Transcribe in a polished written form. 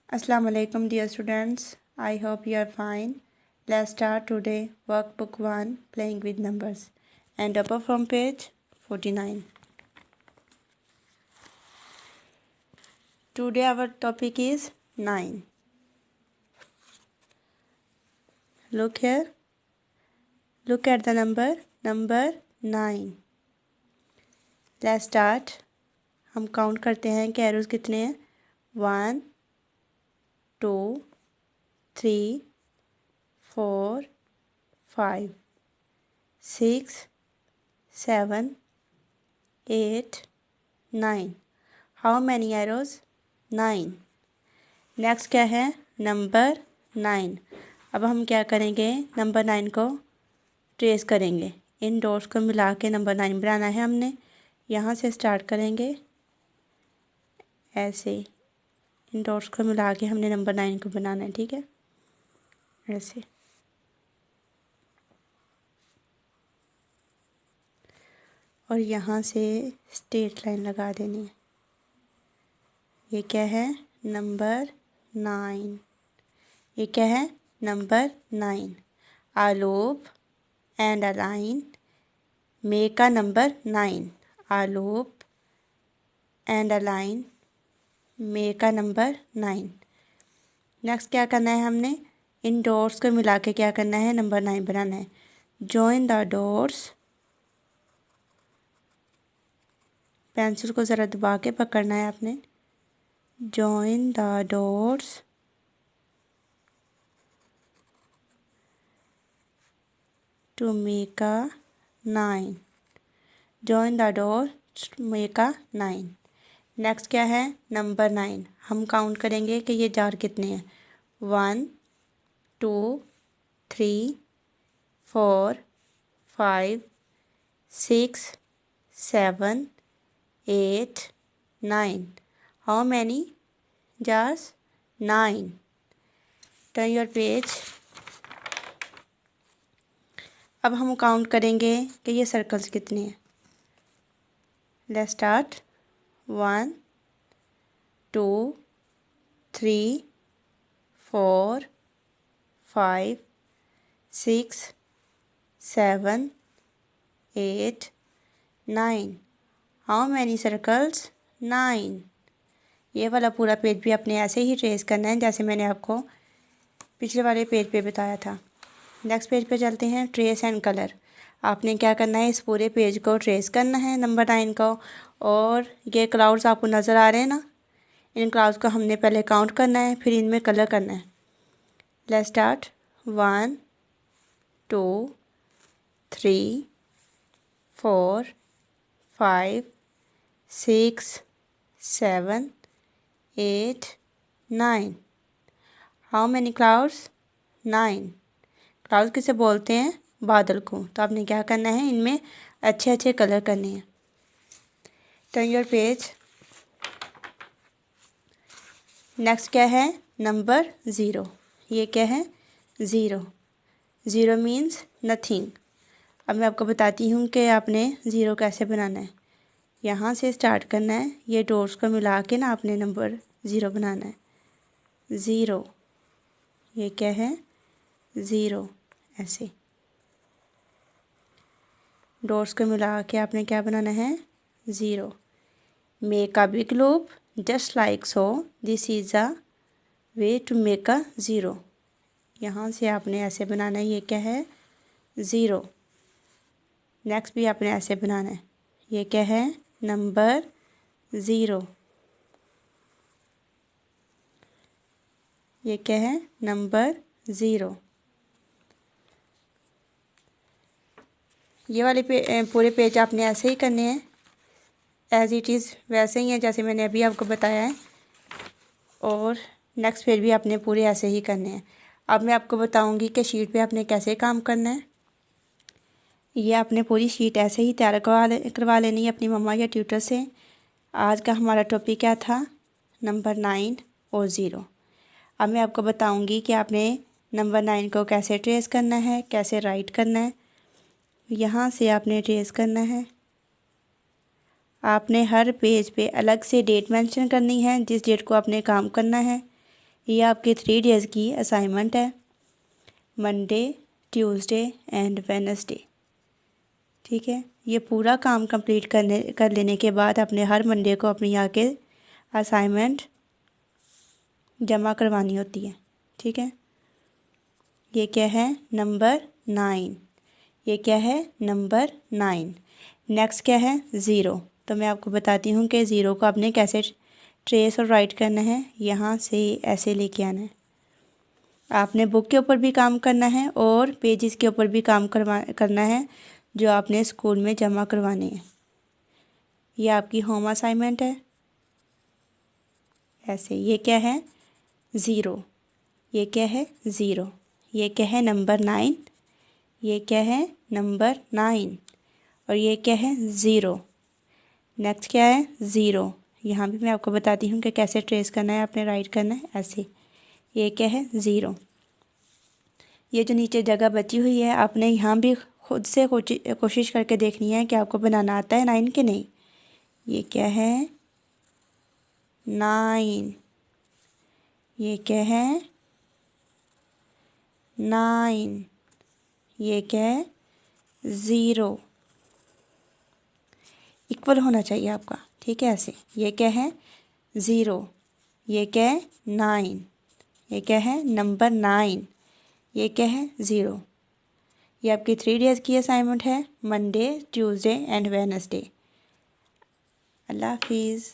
Assalamu alaikum dear students. I hope you are fine. Let's start today workbook 1 playing with numbers and upper from page 49. Today our topic is 9. Look here. Look at the number 9. Let's start. हम count करते हैं कि arrows कितने हैं 1 2 3 4 5 6 7 8 9. How many arrows? 9. Next क्या है number 9. अब हम क्या करेंगे नंबर 9 को ट्रेस करेंगे. इन डॉट्स को मिला के नंबर 9 बनाना है हमने. यहाँ से स्टार्ट करेंगे ऐसे. इन डॉट्स को मिला के हमने नंबर 9 को बनाना है. ठीक है ऐसे. और यहाँ से स्ट्रेट लाइन लगा देनी है. ये क्या है नंबर 9. ये क्या है number 9. A loop and a line make a number 9. A loop and a line make a number 9. Next क्या करना है हमने इन डॉट्स को मिला के क्या करना है नंबर 9 बनाना है. Join the dots. पेंसिल को ज़रा दबा के पकड़ना है आपने. Join the dots to make a 9. Join the dots to make a 9. Next क्या है नंबर 9. हम काउंट करेंगे कि ये जार कितने हैं 1 2 3 4 5 6 7 8 9. How many jars? 9. Turn your page. अब हम काउंट करेंगे कि ये सर्कल्स कितने हैं. Let's start 1 2 3 4 5 6 7 8 9. How many circles 9. ये वाला पूरा पेज भी अपने ऐसे ही ट्रेस करना है जैसे मैंने आपको पिछले वाले पेज पे बताया था. नेक्स्ट पेज पे चलते हैं. Trace and colour. आपने क्या करना है इस पूरे पेज को ट्रेस करना है नंबर 9 को. और ये क्लाउड्स आपको नज़र आ रहे हैं ना. इन क्लाउड्स को हमने पहले काउंट करना है फिर इनमें कलर करना है. Let's start 1 2 3 4 5 6 7 8 9. How many clouds 9. Clouds किसे बोलते हैं बादल को. तो आपने क्या करना है इनमें अच्छे अच्छे कलर करने हैं. Turn your page. नेक्स्ट क्या है नंबर 0. ये क्या है 0. 0 मीन्स नथिंग. अब मैं आपको बताती हूँ कि आपने 0 कैसे बनाना है. यहाँ से स्टार्ट करना है. ये डॉट्स को मिला के ना आपने नंबर 0 बनाना है. 0. ये क्या है 0 ऐसे. डॉट्स को मिला के आपने क्या बनाना है 0. Make a big loop just like so. This is a way to make a 0. यहाँ से आपने ऐसे बनाना है. ये क्या है 0. नेक्स्ट भी आपने ऐसे बनाना है. ये क्या है नंबर 0. ये क्या है नंबर 0. ये वाले पूरे पेज आपने ऐसे ही करने हैं एज इट इज़. वैसे ही है जैसे मैंने अभी आपको बताया है. और नेक्स्ट पेज भी आपने पूरे ऐसे ही करने हैं. अब मैं आपको बताऊंगी कि शीट पे आपने कैसे काम करना है. ये आपने पूरी शीट ऐसे ही तैयार करवा लेनी है अपनी मम्मा या ट्यूटर से. आज का हमारा टॉपिक क्या था नंबर 9 और 0. अब मैं आपको बताऊंगी कि आपने नंबर 9 को कैसे ट्रेस करना है कैसे राइट करना है. यहाँ से आपने ट्रेस करना है. आपने हर पेज पे अलग से डेट मेंशन करनी है जिस डेट को आपने काम करना है. ये आपके 3 डेज़ की असाइनमेंट है, मंडे, ट्यूसडे एंड वेडनेसडे। ठीक है, ये पूरा काम कंप्लीट कर लेने के बाद अपने हर मंडे को अपनी यहाँ के असाइनमेंट जमा करवानी होती है। ठीक है, ये क्या है? नंबर 9। ये क्या है? नंबर 9। नेक्स्ट क्या है? ज़ीरो। तो मैं आपको बताती हूँ कि ज़ीरो को आपने कैसे ट्रेस और राइट करना है। यहाँ से ऐसे लेके आना है। आपने बुक के ऊपर भी काम करना है और पेजेस के ऊपर भी काम करना है जो आपने स्कूल में जमा करवाने हैं। ये आपकी होम असाइनमेंट है। ऐसे ये क्या है? ज़ीरो। ये क्या है? ज़ीरो। ये क्या है? नंबर 9। ये क्या है? नंबर 9। और ये क्या है? ज़ीरो। नेक्स्ट क्या है? ज़ीरो। यहाँ भी मैं आपको बताती हूँ कि कैसे ट्रेस करना है, आपने राइट करना है ऐसे। ये क्या है? ज़ीरो। ये जो नीचे जगह बची हुई है आपने यहाँ भी खुद से कोशिश करके देखनी है कि आपको बनाना आता है 9 के नहीं। ये क्या है? 9। ये क्या है? 9। ये क्या है? ज़ीरो। इक्वल होना चाहिए आपका। ठीक है, ऐसे। ये क्या है? ज़ीरो। ये क्या है? 9। ये क्या है? नंबर 9। ये क्या है? ज़ीरो। ये आपकी 3 डेज़ की असाइनमेंट है, मंडे, ट्यूसडे एंड वेडनेसडे। अल्लाह हाफिज़।